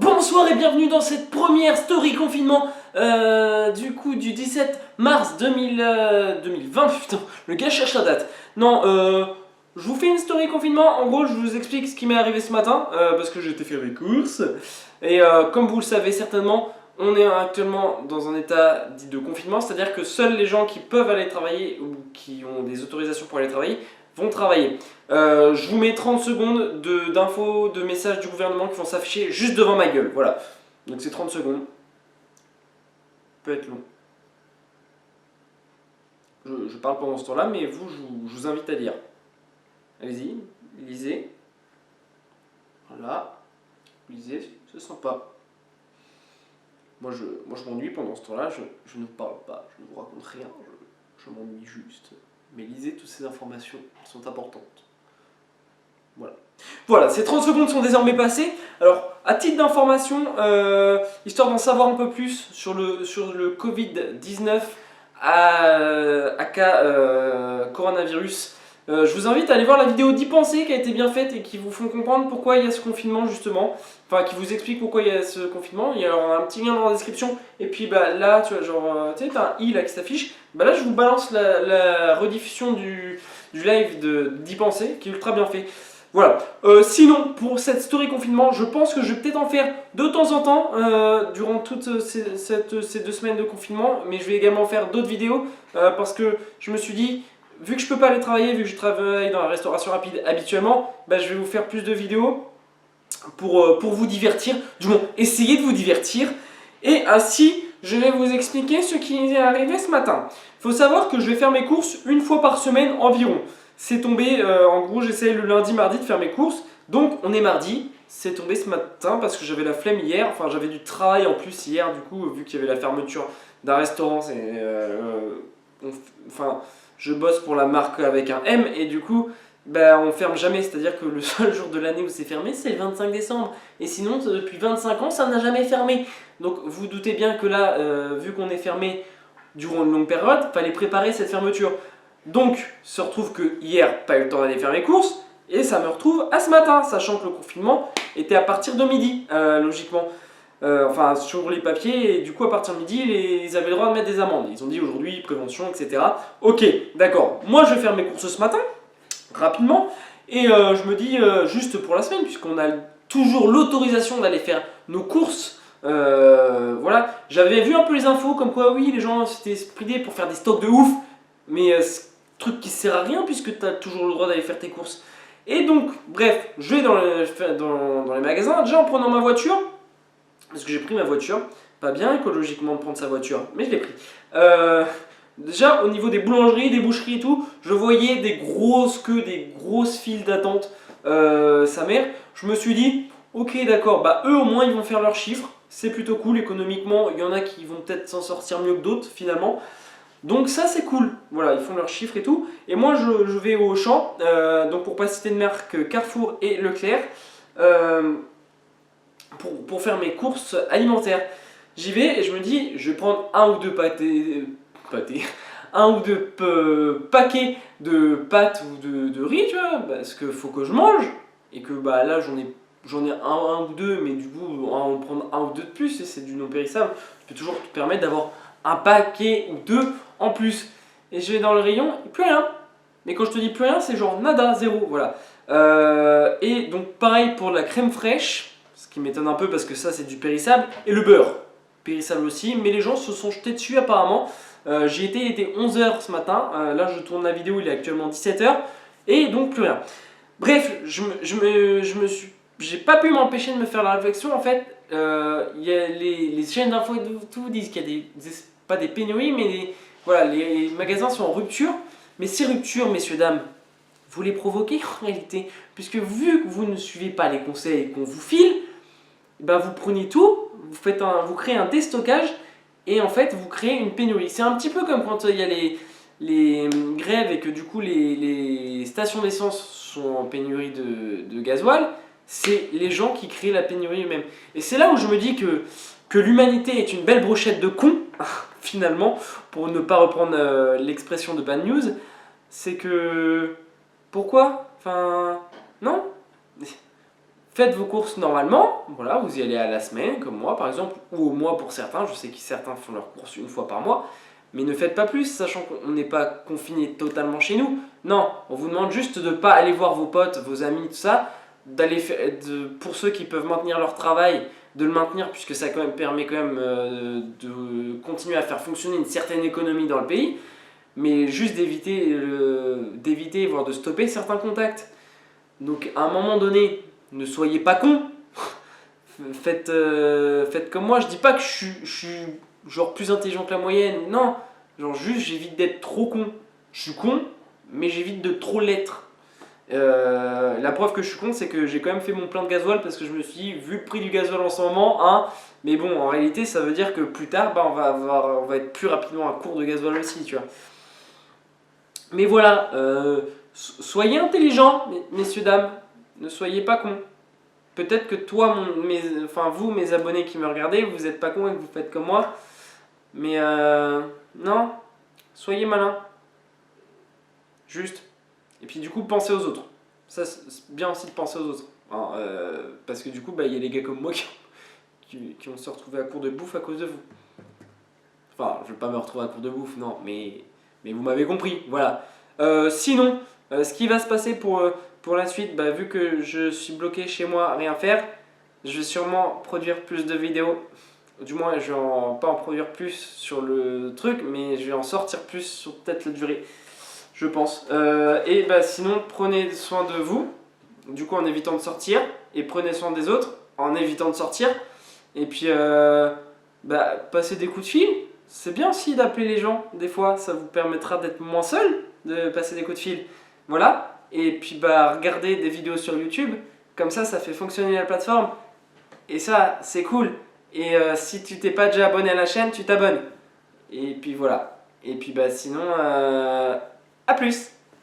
Bonsoir et bienvenue dans cette première story confinement du 17 mars 2020, putain, le gars cherche la date. Non, je vous fais une story confinement, en gros je vous explique ce qui m'est arrivé ce matin, parce que j'ai été faire les courses. Et comme vous le savez certainement, on est actuellement dans un état dit de confinement, c'est-à-dire que seuls les gens qui peuvent aller travailler ou qui ont des autorisations pour aller travailler vont travailler. Je vous mets 30 secondes d'infos, de messages du gouvernement qui vont s'afficher juste devant ma gueule. Voilà. Donc c'est 30 secondes. Peut être long. Je parle pendant ce temps-là, mais vous, je vous invite à lire. Allez-y, lisez. Voilà. Lisez, c'est sympa. Moi je m'ennuie pendant ce temps-là, je ne parle pas, je ne vous raconte rien, je m'ennuie juste. Mais lisez toutes ces informations, elles sont importantes. Voilà, ces 30 secondes sont désormais passées. Alors, à titre d'information, histoire d'en savoir un peu plus sur le Covid-19 à cas coronavirus, je vous invite à aller voir la vidéo d'y penser qui a été bien faite et qui vous font comprendre pourquoi il y a ce confinement justement. Enfin, qui vous explique pourquoi il y a ce confinement. Il y a un petit lien dans la description. Et puis bah, là, tu vois, genre, tu sais, t'as un i là qui s'affiche. Bah là, je vous balance la rediffusion du live d'y penser qui est ultra bien fait. Voilà. Sinon, pour cette story confinement, je pense que je vais peut-être en faire de temps en temps durant toutes ces 2 semaines de confinement. Mais je vais également faire d'autres vidéos parce que je me suis dit, vu que je peux pas aller travailler, vu que je travaille dans la restauration rapide habituellement, bah, je vais vous faire plus de vidéos pour vous divertir, du moins essayer de vous divertir. Et ainsi, je vais vous expliquer ce qui est arrivé ce matin. Il faut savoir que je vais faire mes courses une fois par semaine environ. C'est tombé, en gros j'essaye le lundi, mardi de faire mes courses. Donc on est mardi, c'est tombé ce matin parce que j'avais la flemme hier. Enfin j'avais du travail en plus hier du coup, vu qu'il y avait la fermeture d'un restaurant. Enfin je bosse pour la marque avec un M et du coup bah, on ferme jamais. C'est-à-dire que le seul jour de l'année où c'est fermé c'est le 25 décembre. Et sinon depuis 25 ans ça n'a jamais fermé. Donc vous doutez bien que là, vu qu'on est fermé durant une longue période, il fallait préparer cette fermeture. Donc, se retrouve que hier, pas eu le temps d'aller faire mes courses, et ça me retrouve à ce matin, sachant que le confinement était à partir de midi, logiquement. Enfin, sur les papiers, et du coup, à partir de midi, ils avaient le droit de mettre des amendes. Ils ont dit aujourd'hui, prévention, etc. Ok, d'accord. Moi, je vais faire mes courses ce matin, rapidement, et je me dis, juste pour la semaine, puisqu'on a toujours l'autorisation d'aller faire nos courses. Voilà, j'avais vu un peu les infos, comme quoi, oui, les gens s'étaient pris pour faire des stocks de ouf, mais truc qui sert à rien puisque tu as toujours le droit d'aller faire tes courses. Et donc, bref, je vais dans les magasins, déjà en prenant ma voiture, parce que j'ai pris ma voiture, pas bien écologiquement de prendre sa voiture, mais je l'ai pris. Déjà au niveau des boulangeries, des boucheries et tout, je voyais des grosses queues, des grosses files d'attente, sa mère. Je me suis dit, ok d'accord, bah eux au moins ils vont faire leurs chiffres, c'est plutôt cool économiquement, il y en a qui vont peut-être s'en sortir mieux que d'autres finalement. Donc ça c'est cool, voilà, ils font leurs chiffres et tout. Et moi je vais au Auchan, donc pour pas citer de marque, Carrefour et Leclerc, pour faire mes courses alimentaires. J'y vais et je me dis, je vais prendre un ou deux un ou deux paquets de pâtes ou de riz, tu vois, parce que faut que je mange. Et que bah là j'en ai un ou deux, mais du coup on va prendre un ou deux de plus, et c'est du non périssable. Je peux toujours te permettre d'avoir un paquet ou deux en plus. Et je vais dans le rayon, plus rien. Mais quand je te dis plus rien, c'est genre nada, zéro, voilà. Et donc pareil pour la crème fraîche, ce qui m'étonne un peu parce que ça c'est du périssable, et le beurre, périssable aussi, mais les gens se sont jetés dessus apparemment. J'y étais, il était 11 h ce matin, là je tourne la vidéo, il est actuellement 17 h, et donc plus rien. Bref, j'ai pas pu m'empêcher de me faire la réflexion. En fait, y a les chaînes d'infos et tout disent qu'il y a pas des pénuries, mais voilà, les magasins sont en rupture. Mais ces ruptures, messieurs, dames, vous les provoquez en réalité. Puisque vu que vous ne suivez pas les conseils qu'on vous file, ben vous prenez tout, vous créez un déstockage, et en fait, vous créez une pénurie. C'est un petit peu comme quand il y a les grèves et que du coup les stations d'essence sont en pénurie de gasoil. C'est les gens qui créent la pénurie eux-mêmes. Et c'est là où je me dis que l'humanité est une belle brochette de cons, finalement, pour ne pas reprendre l'expression de Bad News. C'est que... Pourquoi ? Enfin... Non ? faites vos courses normalement, voilà, vous y allez à la semaine, comme moi par exemple, ou au mois pour certains, je sais que certains font leurs courses une fois par mois, mais ne faites pas plus, sachant qu'on n'est pas confiné totalement chez nous. Non, on vous demande juste de ne pas aller voir vos potes, vos amis, tout ça, pour ceux qui peuvent maintenir leur travail, de le maintenir, puisque ça quand même permet quand même de continuer à faire fonctionner une certaine économie dans le pays, mais juste d'éviter, voire de stopper certains contacts. Donc à un moment donné, ne soyez pas cons. Faites comme moi. Je dis pas que je suis genre plus intelligent que la moyenne. Non, genre juste j'évite d'être trop con. Je suis con, mais j'évite de trop l'être. La preuve que je suis con, c'est que j'ai quand même fait mon plein de gasoil parce que je me suis dit, vu le prix du gasoil en ce moment, hein, mais bon, en réalité, ça veut dire que plus tard, bah, on va être plus rapidement à court de gasoil aussi, tu vois. Mais voilà, soyez intelligents, messieurs, dames, ne soyez pas cons. Peut-être que toi, vous, mes abonnés qui me regardez, vous n'êtes pas cons et que vous faites comme moi. Mais non, soyez malins. Juste. Et puis du coup, pensez aux autres. Ça, c'est bien aussi de penser aux autres. Hein, parce que du coup, il y a des gars comme moi qui vont se retrouver à court de bouffe à cause de vous. Enfin, je ne vais pas me retrouver à court de bouffe, non, mais vous m'avez compris, voilà. Sinon, ce qui va se passer pour la suite, vu que je suis bloqué chez moi à rien faire, je vais sûrement produire plus de vidéos. Du moins, je vais pas en produire plus sur le truc, mais je vais en sortir plus sur peut-être la durée, je pense. Et sinon, prenez soin de vous, du coup en évitant de sortir, et prenez soin des autres en évitant de sortir. Et puis, passez des coups de fil. C'est bien aussi d'appeler les gens, des fois, ça vous permettra d'être moins seul, de passer des coups de fil. Voilà, et puis regardez des vidéos sur YouTube, comme ça fait fonctionner la plateforme, et ça, c'est cool. Et si tu t'es pas déjà abonné à la chaîne, tu t'abonnes. Et puis voilà. Et puis sinon, à plus.